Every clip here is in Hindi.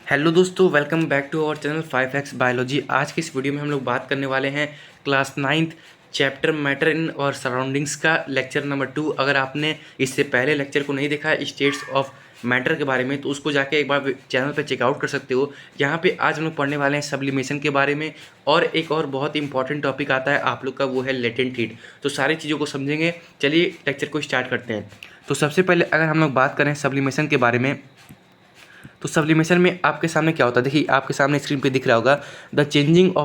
हेलो दोस्तों, welcome back to our channel 5x biology. आज की इस वीडियो में हम लोग बात करने वाले हैं class 9th chapter matter in और सराउंडिंग्स का लेक्चर नंबर 2। अगर आपने इससे पहले लेक्चर को नहीं देखा है स्टेट्स ऑफ मैटर के बारे में, तो उसको जाके एक बार चैनल पे चेकआउट कर सकते हो। यहाँ पे आज हम लोग पढ़ने वाले हैं सब्लिमेशन के बारे में, और एक और बहुत इंपॉर्टेंट टॉपिक आता है आप लोग का, वो है लेटेंट हीट। तो सारी चीज़ों को समझेंगे। चलिए लेक्चर को स्टार्ट करते हैं। तो सबसे पहले अगर हम लोग बात करें सब्लिमेशन के बारे में, तो सब्लिमेशन में आपके सामने क्या होता है, देखिए आपके सामने स्क्रीन पे दिख रहा होगा, the changing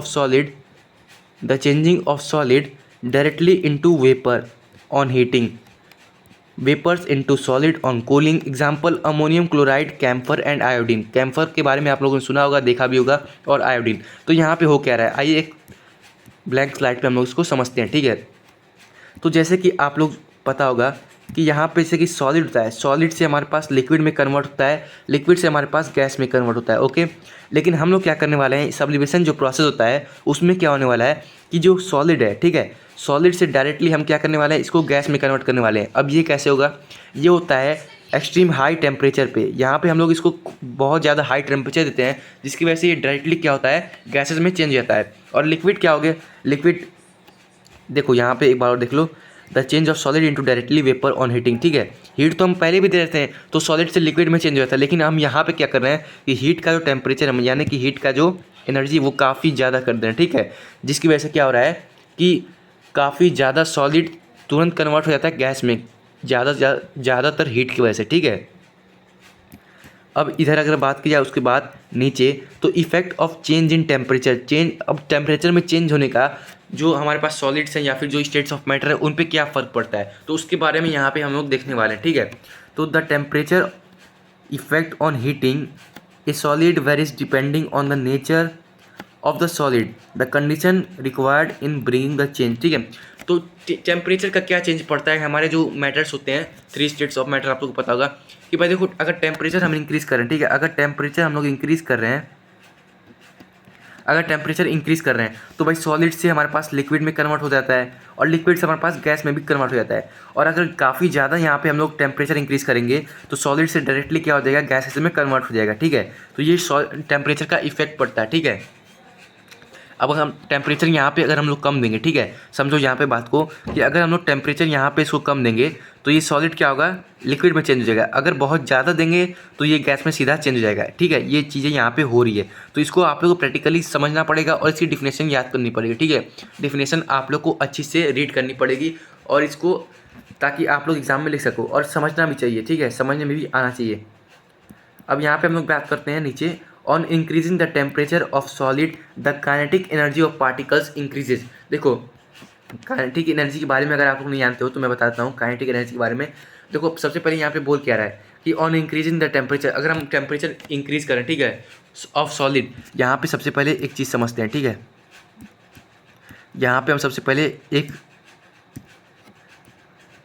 of solid directly into vapour on heating, vapours into solid on cooling. Example ammonium chloride, camphor and iodine. Camphor के बारे में आप लोगों ने सुना होगा, देखा भी होगा, और आयोडीन। तो यहाँ पे हो क्या रहा है, आइए एक ब्लैंक स्लाइड पे हम लोग इसको समझते हैं, ठीक है। तो जैसे कि आप लोग पता होगा कि यहाँ पे जैसे कि सॉलिड होता है, सॉलिड से हमारे पास लिक्विड में कन्वर्ट होता है, लिक्विड से हमारे पास गैस में कन्वर्ट होता है, ओके। लेकिन हम लोग क्या करने वाले हैं, सब्लिमेशन जो प्रोसेस होता है उसमें क्या होने वाला है कि जो सॉलिड है, ठीक है, सॉलिड से डायरेक्टली हम क्या करने वाले हैं, इसको गैस में कन्वर्ट करने वाले हैं। अब ये कैसे होगा, ये होता है एक्सट्रीम हाई टेम्परेचर पे। यहाँ पे हम लोग इसको बहुत ज़्यादा हाई टेम्परेचर देते हैं, जिसकी वजह से ये डायरेक्टली क्या होता है, गैसेज में चेंज होता है। और लिक्विड क्या हो गया, लिक्विड देखो यहाँ पे एक बार और देख लो, the change of solid into directly vapour on heating, ठीक है। हीट तो हम पहले भी दे रहे थे, तो सॉलिड से लिक्विड में चेंज हो जाता है। लेकिन हम यहाँ पे क्या कर रहे हैं कि हीट का जो टेम्परेचर हम, यानी कि हीट का जो एनर्जी, वो काफ़ी ज़्यादा कर दे रहे हैं, ठीक है। जिसकी वजह से क्या हो रहा है कि काफ़ी ज़्यादा सॉलिड तुरंत कन्वर्ट हो जाता है गैस में, ज़्यादातर हीट की वजह से, ठीक है। अब इधर अगर बात की जाए उसके बाद नीचे, तो effect of change in temperature, अब टेम्परेचर में चेंज होने का जो हमारे पास सॉलिड्स हैं या फिर जो स्टेट्स ऑफ मैटर है उन पे क्या फ़र्क पड़ता है, तो उसके बारे में यहाँ पे हम लोग देखने वाले हैं, ठीक है। तो the temperature effect on heating a solid varies depending on the nature of the solid, the condition required in bringing the change, ठीक है। तो टेम्परेचर का क्या चेंज पड़ता है, हमारे जो मैटर्स होते हैं, 3 स्टेट्स ऑफ मैटर, आप लोग को पता होगा कि भाई देखो, अगर टेम्परेचर हम इंक्रीज़ कर रहे हैं, ठीक है, अगर टेम्परेचर हम लोग इंक्रीज़ कर रहे हैं, अगर टेम्परेचर इंक्रीज़ कर रहे हैं, तो भाई सॉलिड से हमारे पास लिक्विड में कन्वर्ट हो जाता है, और लिक्विड से हमारे पास गैस में भी कन्वर्ट हो जाता है। और अगर काफ़ी ज़्यादा यहाँ पे हम लोग टेम्परेचर इंक्रीज़ करेंगे, तो सॉलिड से डायरेक्टली क्या हो जाएगा, गैसेस में कन्वर्ट हो जाएगा, ठीक है। तो ये टेम्परेचर का इफेक्ट पड़ता है, ठीक है। अब हम टेम्परेचर यहाँ पे अगर हम लोग कम देंगे, ठीक है, समझो यहाँ पे बात को, कि अगर हम लोग टेम्परेचर यहाँ पे इसको कम देंगे, तो ये सॉलिड क्या होगा, लिक्विड में चेंज हो जाएगा। अगर बहुत ज़्यादा देंगे तो ये गैस में सीधा चेंज हो जाएगा, ठीक है। ये चीज़ें यहाँ पे हो रही है, तो इसको आप लोग को प्रैक्टिकली समझना पड़ेगा और इसकी डिफिनेशन याद करनी पड़ेगी, ठीक है। डिफिनेशन आप लोग को अच्छी से रीड करनी पड़ेगी, और इसको ताकि आप लोग एग्जाम में लिख सको, और समझना भी चाहिए, ठीक है, समझने में भी आना चाहिए। अब यहाँ पे हम लोग बात करते हैं नीचे, on increasing the temperature of solid the kinetic energy of particles increases. देखो काइनेटिक एनर्जी के बारे में अगर आप लोग नहीं जानते हो तो मैं बताता हूँ काइनेटिक एनर्जी के बारे में। देखो सबसे पहले यहाँ पे बोल क्या रहा है कि ऑन इंक्रीजिंग द टेम्परेचर, अगर हम टेम्परेचर इंक्रीज करें, ठीक है, ऑफ सॉलिड, यहाँ पे सबसे पहले एक चीज़ समझते हैं, ठीक है। यहाँ पे हम सबसे पहले ठीक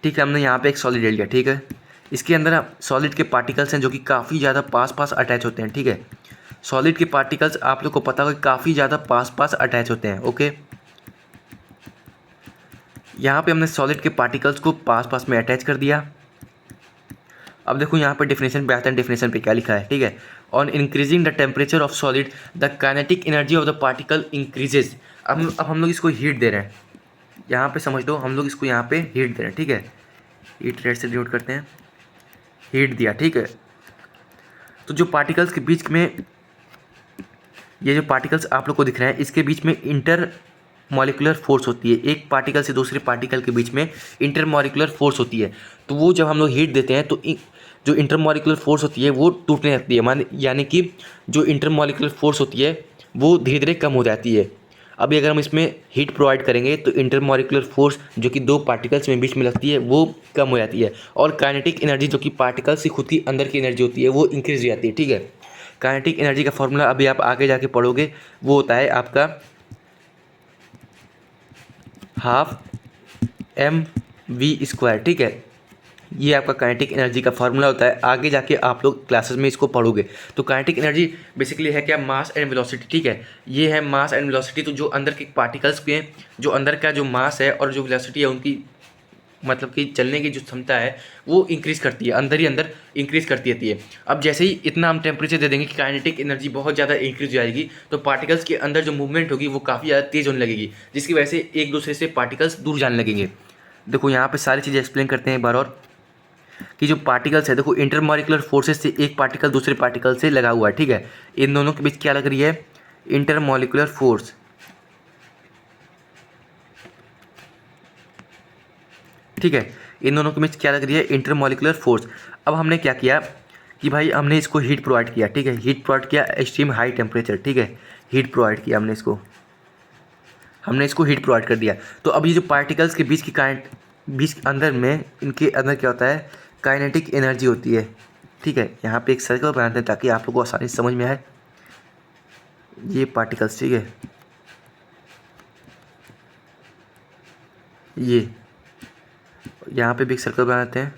है, हमने यहाँ पे एक सॉलिड ले लिया, ठीक है। इसके अंदर सॉलिड के पार्टिकल्स हैं जो कि काफ़ी ज़्यादा पास पास अटैच होते हैं, ठीक है। सॉलिड के पार्टिकल्स आप लोग को पता होगा काफ़ी ज़्यादा पास पास अटैच होते हैं, ओके। यहाँ पे हमने सॉलिड के पार्टिकल्स को पास पास में अटैच कर दिया। अब देखो यहाँ पे डेफिनेशन पे आते हैं, डेफिनेशन पे क्या लिखा है, ठीक है। On increasing the temperature of solid the kinetic energy of the particle increases. अब हम लोग इसको हीट दे रहे हैं, यहाँ पे समझ लो, हम लोग इसको यहाँ पे हीट दे रहे हैं, ठीक है। हीट रेट से डिनोट करते हैं, हीट दिया, ठीक है। तो जो पार्टिकल्स के बीच में, ये जो पार्टिकल्स आप लोग को दिख रहे हैं, इसके बीच में इंटर मॉलिकुलर फोर्स होती है। एक पार्टिकल से दूसरे पार्टिकल के बीच में इंटर मॉलिकुलर फोर्स होती है। तो वो जब हम लोग हीट देते हैं तो जो इंटर मॉलिकुलर फोर्स होती है वो टूटने लगती है, यानी कि जो इंटर मॉलिकुलर फोर्स होती है वो धीरे धीरे कम हो जाती है। अभी अगर हम इसमें हीट प्रोवाइड करेंगे तो इंटर मॉलिकुलर फोर्स जो कि दो पार्टिकल्स में बीच में लगती है वो कम हो जाती है, और काइनेटिक एनर्जी जो कि पार्टिकल्स की खुद की अंदर की एनर्जी होती है वो इंक्रीज हो जाती है, ठीक है। काइनेटिक एनर्जी का फॉर्मूला अभी आप आगे जाके पढ़ोगे, वो होता है आपका ½ mv², ठीक है। ये आपका काइनेटिक एनर्जी का फार्मूला होता है, आगे जाके आप लोग क्लासेस में इसको पढ़ोगे। तो काइनेटिक एनर्जी बेसिकली है क्या, मास एंड वेलोसिटी, ठीक है। ये है मास एंड वेलोसिटी। तो जो अंदर के पार्टिकल्स के, जो अंदर का जो मास है और जो वेलोसिटी है उनकी मतलब कि चलने की जो क्षमता है वो इंक्रीज़ करती है, अंदर ही अंदर इंक्रीज़ करती रहती है। अब जैसे ही इतना हम टेम्परेचर दे देंगे कि काइनेटिक एनर्जी बहुत ज़्यादा इंक्रीज हो जाएगी, तो पार्टिकल्स के अंदर जो मूवमेंट होगी वो काफ़ी ज़्यादा तेज़ होने लगेगी, जिसकी वजह से एक दूसरे से पार्टिकल्स दूर जाने लगेंगे। देखो यहाँ पे सारी चीज़ें एक्सप्लेन करते हैं एक बार और, कि जो पार्टिकल्स है, देखो इंटरमॉलिकुलर फोर्सेस से एक पार्टिकल दूसरे पार्टिकल से लगा हुआ है, ठीक है। इन दोनों के बीच क्या लग रही है? इंटरमॉलिकुलर फोर्स, ठीक है। इन दोनों के बीच क्या लग रही है? Intermolecular force. अब हमने क्या किया कि भाई हमने इसको हीट प्रोवाइड किया, ठीक है। हीट प्रोवाइड किया एक्सट्रीम हाई टेम्परेचर, ठीक है। हीट प्रोवाइड किया हमने इसको हीट प्रोवाइड कर दिया। तो अब ये जो पार्टिकल्स के बीच की बीच के अंदर में, इनके अंदर क्या होता है? काइनेटिक एनर्जी होती है, ठीक है। यहाँ पे एक सर्कल बनाते हैं ताकि आप लोगों को आसानी से समझ में आए। ये पार्टिकल्स, ठीक है, ये यहाँ पे भी एक सर्कल बनाते हैं।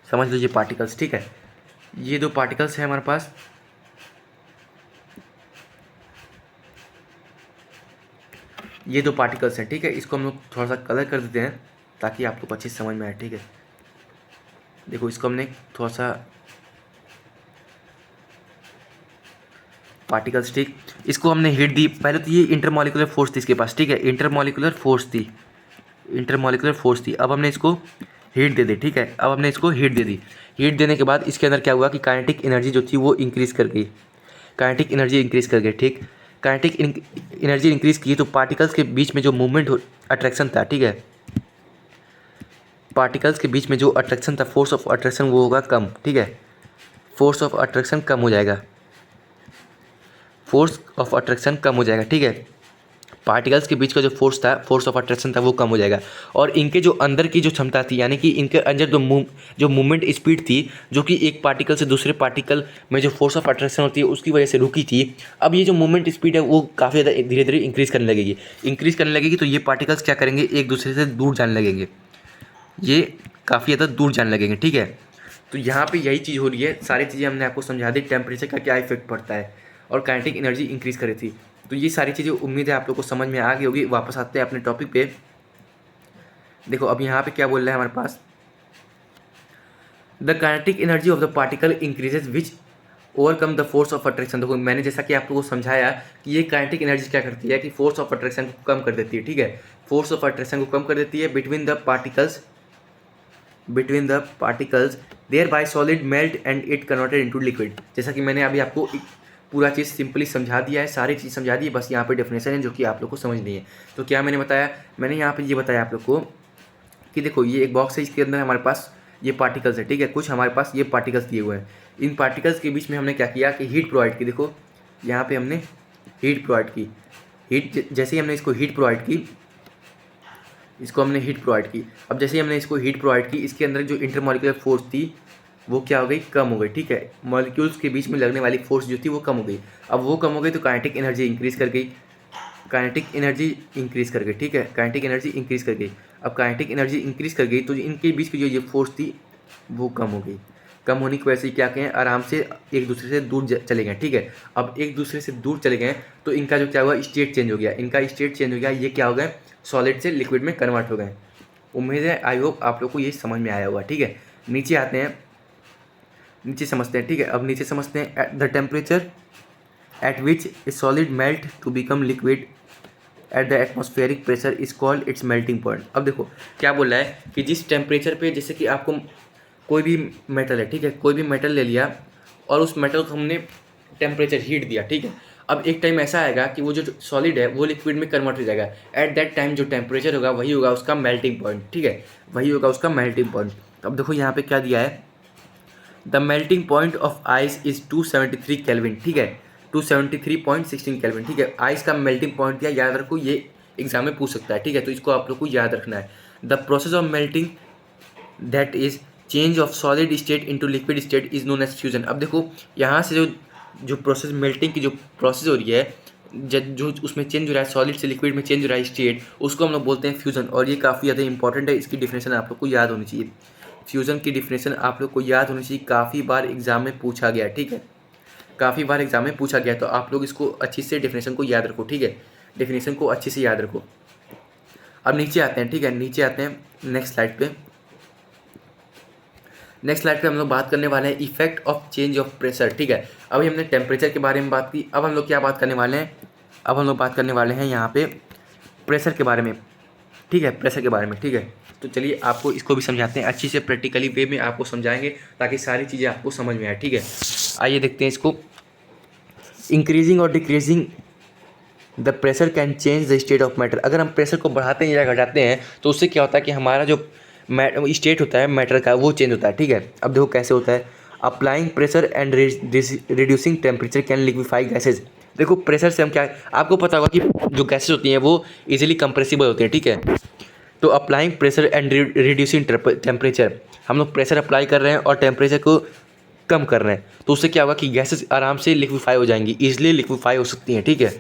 समझ लीजिए पार्टिकल्स, ठीक है। ये दो पार्टिकल्स हैं हमारे पास, ये दो पार्टिकल्स हैं, ठीक है। इसको हम लोग थोड़ा सा कलर कर देते हैं ताकि आप लोग को अच्छी समझ में आए, ठीक है। देखो इसको हमने थोड़ा सा पार्टिकल्स, ठीक, इसको हमने हीट दी। पहले तो ये इंटरमॉलिकुलर फोर्स थी इसके पास, ठीक है, इंटरमॉलिकुलर फोर्स थी। अब हमने इसको हीट दे दी, ठीक है। अब हमने इसको हीट दे दी। हीट देने के बाद इसके अंदर क्या हुआ कि काइनेटिक एनर्जी जो थी वो इंक्रीज़ कर गई, ठीक। काइनेटिक एनर्जी इंक्रीज़ की तो पार्टिकल्स के बीच में जो मूवमेंट अट्रैक्शन था, ठीक है, पार्टिकल्स के बीच में जो अट्रैक्शन था, फोर्स ऑफ अट्रैक्शन, वो होगा कम, ठीक है। फोर्स ऑफ अट्रैक्शन कम हो जाएगा, ठीक है। पार्टिकल्स के बीच का जो फोर्स ऑफ अट्रैक्शन था वो कम हो जाएगा, और इनके जो अंदर की जो क्षमता थी, यानी कि इनके अंदर जो मूवमेंट स्पीड थी, जो कि एक पार्टिकल से दूसरे पार्टिकल में जो फोर्स ऑफ अट्रैक्शन होती है उसकी वजह से रुकी थी, अब ये जो मूवमेंट स्पीड है वो काफ़ी ज़्यादा धीरे धीरे इंक्रीज़ करने लगेगी। तो ये पार्टिकल्स क्या करेंगे? एक दूसरे से दूर जाने लगेंगे, ये काफ़ी ज़्यादा दूर जाने लगेंगे, ठीक है। तो यहाँ पे यही चीज़ हो रही है। सारी चीज़ें हमने आपको समझा दी, टेम्परेचर का क्या इफेक्ट पड़ता है और काइनेटिक एनर्जी इंक्रीज़ कर रही थी। तो ये सारी चीज़ें उम्मीद है आप लोग को समझ में आ गई होगी। वापस आते हैं अपने टॉपिक पे। देखो अब यहाँ पे क्या बोल रहा है हमारे पास, the kinetic energy of the particle increases which overcome the force of attraction. देखो मैंने जैसा कि आप लोगों को समझाया कि ये काइनेटिक एनर्जी क्या करती है कि फोर्स ऑफ अट्रैक्शन को कम कर देती है, ठीक है। फोर्स ऑफ अट्रैक्शन को कम कर देती है between the particles there by solid melt and it converted into liquid. जैसा कि मैंने अभी आपको पूरा चीज़ सिंपली समझा दिया है, सारी चीज़ समझा दी है, बस यहाँ पे डेफिनेशन है जो कि आप लोग को समझनी है। तो क्या मैंने बताया? मैंने यहाँ पे ये बताया आप लोग को कि देखो ये एक बॉक्स है, इसके अंदर हमारे पास ये पार्टिकल्स है, ठीक है। कुछ हमारे पास ये पार्टिकल्स दिए हुए हैं। इन पार्टिकल्स के बीच में हमने क्या किया कि हीट प्रोवाइड की। देखो यहाँ पे हमने हीट प्रोवाइड की। जैसे ही हमने इसको हीट प्रोवाइड की, अब जैसे ही हमने इसको हीट प्रोवाइड की, इसके अंदर जो इंटरमॉलिकुलर फोर्स थी वो क्या हो गई? कम हो गई, ठीक है। मॉलिक्यूल्स के बीच में लगने वाली फोर्स जो थी वो कम हो गई। अब वो कम हो गई तो काइनेटिक एनर्जी इंक्रीज़ कर गई, ठीक है। काइनेटिक एनर्जी इंक्रीज़ कर गई तो इनके बीच की जो ये फोर्स थी वो कम हो गई। कम होने की वजह से क्या कहें, आराम से एक दूसरे से दूर चले गए, ठीक है। अब एक दूसरे से दूर चले गए तो इनका जो क्या हुआ, स्टेट चेंज हो गया। ये क्या हो गए? सॉलिड से लिक्विड में कन्वर्ट हो गए। उम्मीद है, आई होप आप लोग को ये समझ में आया होगा, ठीक है। नीचे आते हैं, नीचे समझते हैं, ठीक है। अब नीचे समझते हैं, at the temperature at which a solid melt to become liquid at the atmospheric pressure is called its melting point. अब देखो क्या बोल रहा है कि जिस टेम्परेचर पे, जैसे कि आपको कोई भी मेटल है, ठीक है, कोई भी मेटल ले लिया और उस मेटल को हमने टेम्परेचर हीट दिया, ठीक है। अब एक टाइम ऐसा आएगा कि वो जो सॉलिड है वो लिक्विड में कन्वर्ट हो जाएगा। एट दैट टाइम जो टेम्परेचर होगा वही होगा उसका मेल्टिंग पॉइंट, ठीक है, वही होगा उसका मेल्टिंग पॉइंट। अब देखो यहाँ पे क्या दिया है, the melting point of ice is 273 kelvin, ठीक है, 273.16 केल्विन, ठीक है। आइस का मेल्टिंग पॉइंट दिया, याद रखो, ये एग्जाम में पूछ सकता है, ठीक है। तो इसको आप लोग को याद रखना है। The process of melting that is change of solid state into liquid state is known as fusion. अब देखो यहाँ से जो प्रोसेस, मेल्टिंग की जो प्रोसेस हो रही है, जो उसमें चेंज हो रहा है, सॉलिड से लिक्विड में चेंज हो रहा है स्टेट, उसको हम लोग बोलते हैं फ्यूजन। और ये काफ़ी ज़्यादा इंपॉर्टेंट है, इसकी डिफिनेशन आप लोग को याद होनी चाहिए। फ्यूज़न की डिफिनेशन आप लोग को याद होनी चाहिए, काफ़ी बार एग्जाम में पूछा गया, ठीक है, काफ़ी बार एग्जाम में पूछा गया। तो आप लोग इसको अच्छी से डिफिनेशन को याद रखो, ठीक है। डेफिनेशन को अच्छे से याद रखो। अब नीचे आते हैं, ठीक है, नीचे आते हैं नेक्स्ट स्लाइड पे। नेक्स्ट स्लाइड पे हम लोग बात करने वाले हैं effect of change of pressure, ठीक है। अभी हमने टेम्परेचर के बारे में बात की, अब हम लोग क्या बात करने वाले हैं, अब हम लोग बात करने वाले हैं यहाँ पे प्रेशर के बारे में, ठीक है, प्रेशर के बारे में, ठीक है। तो चलिए आपको इसको भी समझाते हैं, अच्छी से प्रैक्टिकली वे में आपको समझाएंगे ताकि सारी चीज़ें आपको समझ में आए, ठीक है। आइए देखते हैं इसको। इंक्रीजिंग और decreasing the pressure can change the state of matter. अगर हम प्रेशर को बढ़ाते हैं या घटाते हैं तो उससे क्या होता है कि हमारा जो स्टेट होता है मैटर का वो चेंज होता है, ठीक है। अब देखो कैसे होता है। Applying pressure and reducing temperature can liquefy gases. देखो प्रेशर से हम क्या, आपको पता होगा कि जो गैसेज होती हैं वो इजीली कंप्रेसिबल होती हैं, ठीक है। तो applying pressure and reducing temperature, हम लोग प्रेशर अप्लाई कर रहे हैं और टेम्परेचर को कम कर रहे हैं, तो उससे क्या होगा कि गैसेज आराम से लिक्विफाई हो जाएंगी, ईजिली लिक्विफाई हो सकती हैं, ठीक है।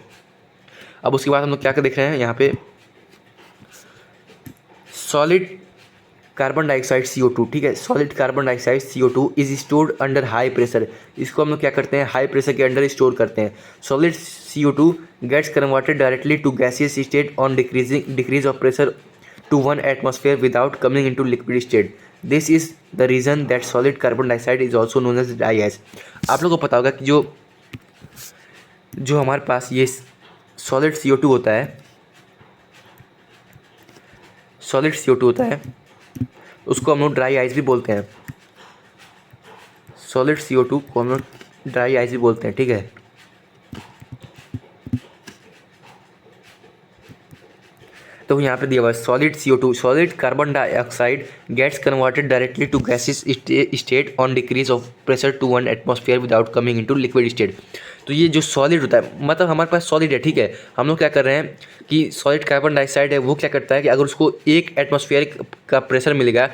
अब उसके बाद हम लोग क्या कर देख रहे हैं यहाँ पे, सॉलिड कार्बन डाइऑक्साइड CO2, ठीक है। Solid carbon dioxide CO2 is stored under high pressure. इसको हम लोग क्या करते हैं, हाई प्रेशर के अंडर स्टोर करते हैं। Solid CO2 gets converted directly to gaseous state on decrease of pressure to 1 atmosphere without coming into liquid state. This is the reason that solid carbon dioxide is also known as dry ice. आप लोगों को पता होगा कि जो हमारे पास ये सॉलिड CO2 होता है, सॉलिड CO2 होता है, उसको हम लोग ड्राई आइस भी बोलते हैं। सॉलिड CO2 को हम लोग ड्राई आइस भी बोलते हैं, ठीक है। तो यहाँ पे दिया हुआ है solid CO2, solid carbon dioxide gets converted directly to gases state on decrease of pressure to 1 atmosphere without coming into liquid state. तो ये जो सॉलिड होता है, मतलब हमारे पास सॉलिड है, ठीक है। हम लोग क्या कर रहे हैं कि सॉलिड कार्बन डाइऑक्साइड है वो क्या करता है कि अगर उसको 1 atmosphere का प्रेशर मिलेगा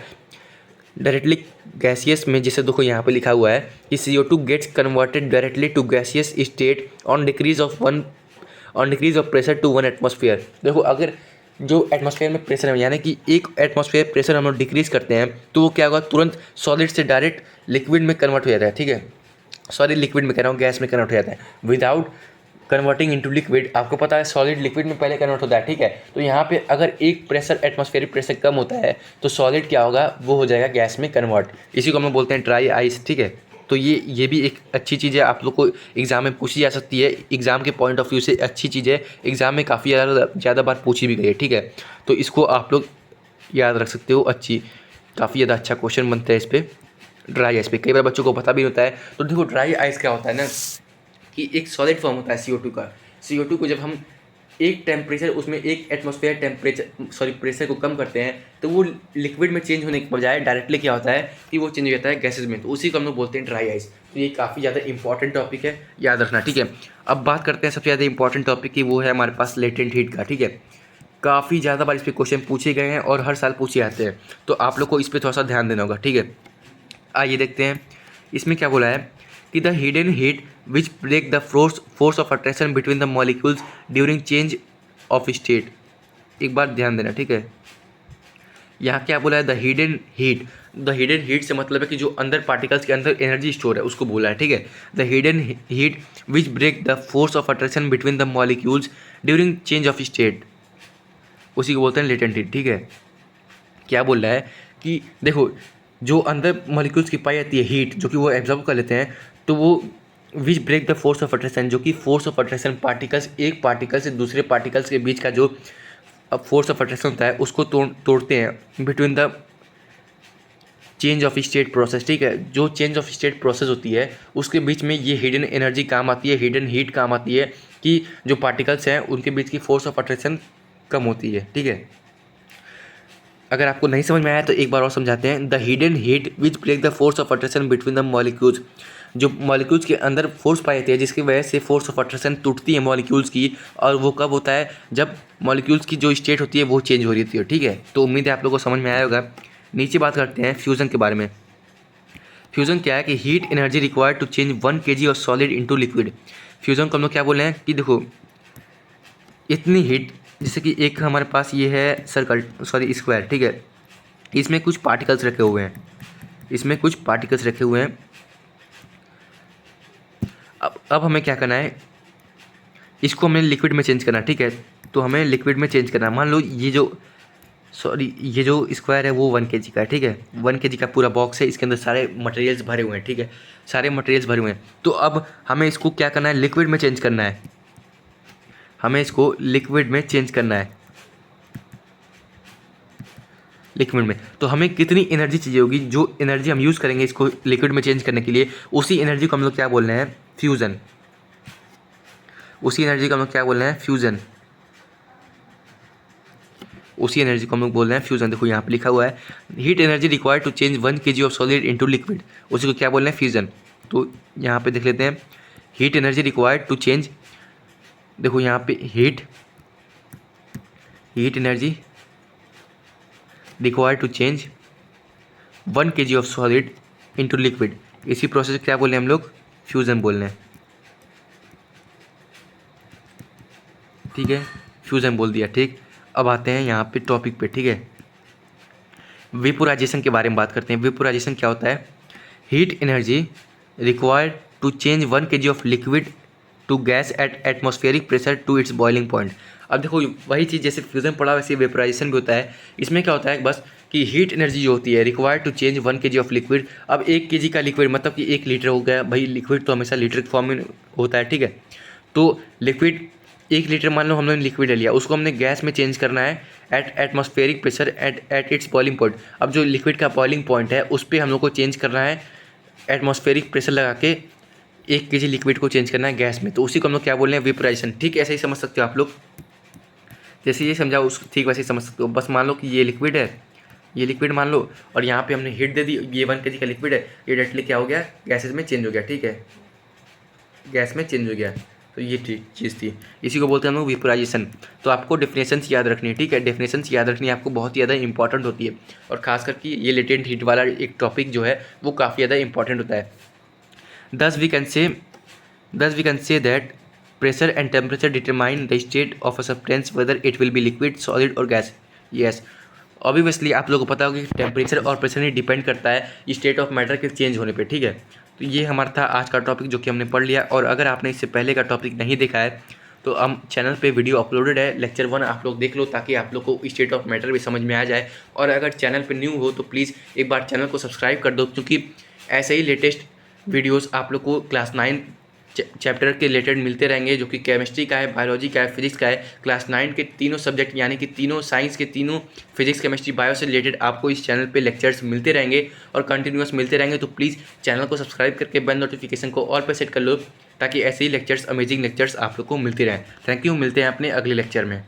डायरेक्टली गैसियस में, जैसे देखो यहाँ पे लिखा हुआ है कि CO2 gets converted directly to gaseous state on decrease of pressure to 1 atmosphere। देखो अगर जो एटमॉस्फेयर में प्रेशर है, यानी कि 1 atmosphere प्रेशर हम लोग डिक्रीज करते हैं तो वो क्या होगा, तुरंत सॉलिड से डायरेक्ट लिक्विड में कन्वर्ट हो जाता है, ठीक है। सॉरी लिक्विड में कह रहा हूँ, गैस में कन्वर्ट हो जाता है विदाउट कन्वर्टिंग इनटू लिक्विड। आपको पता है सॉलिड लिक्विड में पहले कन्वर्ट होता है, ठीक है। तो यहाँ पे अगर एक प्रेशर एटमॉस्फेरिक प्रेशर कम होता है तो सॉलिड क्या होगा, वो हो जाएगा गैस में कन्वर्ट। इसी को हम लोग बोलते हैं ड्राई आइस, ठीक है। तो ये भी एक अच्छी चीज़ है, आप लोग को एग्जाम में पूछी जा सकती है। एग्जाम के पॉइंट ऑफ व्यू से अच्छी चीज़ है, एग्जाम में काफ़ी ज़्यादा बार पूछी भी गई है, ठीक है। तो इसको आप लोग याद रख सकते हो, काफ़ी ज़्यादा अच्छा क्वेश्चन बनता है इस पर, ड्राई आइस पे। कई बार बच्चों को पता भी होता है। तो देखो ड्राई आइस क्या होता है ना, कि एक सॉलिड फॉर्म होता है CO2 का। CO2 को जब हम एक टेम्परेचर, उसमें 1 atmosphere प्रेशर को कम करते हैं तो वो लिक्विड में चेंज होने के बजाय डायरेक्टली क्या होता है कि वो चेंज हो जाता है गैसेज में, तो उसी को हम लोग बोलते हैं ड्राई आइस। तो ये काफ़ी ज़्यादा इंपॉर्टेंट टॉपिक है, याद रखना, ठीक है। अब बात करते हैं सबसे ज़्यादा इंपॉर्टेंट टॉपिक की, वो है हमारे पास लेटेंट हीट का, ठीक है। काफ़ी ज़्यादा बार इस पर क्वेश्चन पूछे गए हैं और हर साल पूछे जाते हैं, तो आप लोग को इस पर थोड़ा सा ध्यान देना होगा, ठीक है। आइए देखते हैं इसमें क्या बोला है कि the hidden heat which break the force of attraction between the molecules during change of state. एक बार ध्यान देना, ठीक है। यहाँ क्या बोला है, the hidden heat. The hidden heat से मतलब है कि जो अंदर पार्टिकल्स के अंदर एनर्जी स्टोर है उसको बोला है, ठीक है। The hidden heat which break the force of attraction between the molecules during change of state, उसी को बोलते हैं लेटेंट हीट, ठीक है। क्या बोल रहा है कि देखो जो अंदर मॉलिक्यूल्स की पाई जाती है हीट, जो कि वो एब्जॉर्ब कर लेते हैं, तो वो which break the force of attraction, जो कि फोर्स ऑफ अट्रैक्शन पार्टिकल्स, एक पार्टिकल से दूसरे पार्टिकल्स के बीच का जो फोर्स ऑफ अट्रैक्शन होता है उसको तोड़ते हैं between the change of state process, ठीक है। जो चेंज ऑफ स्टेट प्रोसेस होती है उसके बीच में ये हिडन एनर्जी काम आती है, हिडन हीट काम आती है कि जो पार्टिकल्स हैं उनके बीच की फोर्स ऑफ अट्रैक्शन कम होती है, ठीक है। अगर आपको नहीं समझ में आया तो एक बार और समझाते हैं। The hidden heat which break the force of attraction between the molecules, जो मॉलिक्यूल्स के अंदर फोर्स पाई जाती है जिसकी वजह से फोर्स ऑफ अट्रैक्शन टूटती है मॉलिक्यूल्स की, और वो कब होता है, जब मॉलिक्यूल्स की जो स्टेट होती है वो चेंज हो रही होती है, ठीक है। तो उम्मीद है आप लोगों को समझ में आया होगा। नीचे बात करते हैं फ्यूज़न के बारे में। फ्यूज़न क्या है कि heat energy required to change 1 kg of solid into liquid. Fusion को हम लोग क्या बोल रहे हैं कि देखो इतनी हीट, जैसे कि एक हमारे पास ये है स्क्वायर, ठीक है। इसमें कुछ पार्टिकल्स रखे हुए हैं, इसमें कुछ पार्टिकल्स रखे हुए हैं। अब हमें क्या करना है इसको हमें लिक्विड में चेंज करना है, ठीक है। तो हमें लिक्विड में चेंज करना है। मान लो ये जो स्क्वायर है वो 1 kg का है, ठीक है। 1 kg का पूरा बॉक्स है, इसके अंदर सारे मटेरियल्स भरे हुए हैं, ठीक है। सारे मटेरियल्स भरे हुए हैं। तो अब हमें इसको क्या करना है, लिक्विड में चेंज करना है। हमें इसको लिक्विड में चेंज करना है, लिक्विड में। तो हमें कितनी एनर्जी चाहिए होगी, जो एनर्जी हम यूज़ करेंगे इसको लिक्विड में चेंज करने के लिए, उसी एनर्जी को हम लोग क्या बोल रहे हैं, फ्यूज़न। उसी एनर्जी को हम लोग क्या बोल रहे हैं, फ्यूज़न। उसी एनर्जी को हम लोग बोल रहे हैं फ्यूज़न। देखो यहाँ पे लिखा हुआ है heat energy required to change 1 kg of solid into liquid, उसी को क्या बोल रहे हैं, फ्यूज़न। तो यहाँ पे देख लेते हैं heat energy required to change, देखो यहाँ पे heat energy required to change 1 kg of solid into liquid, इसी प्रोसेस क्या बोल रहे हैं हम लोग, फ्यूज़न बोल रहे हैं, ठीक है। फ्यूज़न बोल दिया, ठीक। अब आते हैं यहाँ पे टॉपिक पे, ठीक है। वेपोराइजेशन के बारे में बात करते हैं। वेपोराइजेशन क्या होता है, heat energy required to change 1 kg of liquid to gas at atmospheric pressure to its boiling point. अब देखो वही चीज़ जैसे फ्यूज़न पड़ा वैसे वेपोराइजेशन भी होता है। इसमें क्या होता है बस कि हीट एनर्जी जो होती है required to change 1 kg of liquid. अब 1 kg का लिक्विड मतलब कि 1 लीटर हो गया भाई, लिक्विड तो हमेशा लीटर के फॉर्म में होता है, ठीक है। तो लिक्विड 1 लीटर मान लो हम लोगों ने लिक्विड ले लिया, उसको हमने गैस में चेंज करना है eight atmospheric pressure at its boiling point. अब जो लिक्विड का बॉइलिंग पॉइंट है उस पर हम लोग को चेंज करना है, एटमॉस्फेरिक प्रेशर लगा के 1 kg लिक्विड को चेंज करना है गैस में। तो उसी को हम लोग क्या बोल रहे हैं, वेपोराइजेशन, ठीक। ऐसे ही समझ सकते हो आप लोग, जैसे ये समझा उस ठीक वैसे ही समझ सकते हो। बस मान लो कि ये लिक्विड है, ये लिक्विड मान लो, और यहाँ पे हमने हीट दे दी, ये 1 kg का लिक्विड है, ये डायरेक्टली क्या हो गया, गैसेज में चेंज हो गया, ठीक है, गैस में चेंज हो गया। तो ये चीज़ थी, इसी को बोलते हैं हम लोग वेपोराइजेशन। तो आपको डेफिनेशंस याद रखनी है, ठीक है। डेफिनेशंस याद रखनी है आपको, बहुत ज़्यादा इंपॉर्टेंट होती है। और खास करके ये लेटेंट हीट वाला एक टॉपिक जो है वो काफ़ी ज़्यादा इंपॉर्टेंट होता है। Thus we can say that pressure and temperature determine the state of a substance whether it will be liquid, solid or gas. Yes, obviously आप लोगों को पता होगा कि टेम्परेचर और प्रेशर ही डिपेंड करता है स्टेट ऑफ मैटर के चेंज होने पे, ठीक है। तो ये हमारा था आज का टॉपिक जो कि हमने पढ़ लिया। और अगर आपने इससे पहले का टॉपिक नहीं देखा है तो हम चैनल पे वीडियो अपलोडेड है, लेक्चर 1 आप लोग देख लो, ताकि आप लोग को स्टेट ऑफ मैटर भी समझ में आ जाए। और अगर चैनल पे न्यू हो तो प्लीज़ एक बार चैनल को सब्सक्राइब कर दो, क्योंकि ऐसे ही लेटेस्ट वीडियोस आप लोग को क्लास 9 चैप्टर के रिलेटेड मिलते रहेंगे, जो कि केमिस्ट्री का है, बायोलॉजी का है, फिजिक्स का है। क्लास 9 के तीनों सब्जेक्ट यानी कि तीनों साइंस के तीनों फिजिक्स, केमिस्ट्री, बायो से रिलेटेड आपको इस चैनल पे लेक्चर्स मिलते रहेंगे और कंटिन्यूअस मिलते रहेंगे। तो प्लीज़ चैनल को सब्सक्राइब करके बेल नोटिफिकेशन को ऑल पर सेट कर लो, ताकि ऐसे ही लेक्चर्स, अमेजिंग लेक्चर्स आप लोग को मिलते रहें। थैंक यू, मिलते हैं अपने अगले लेक्चर में।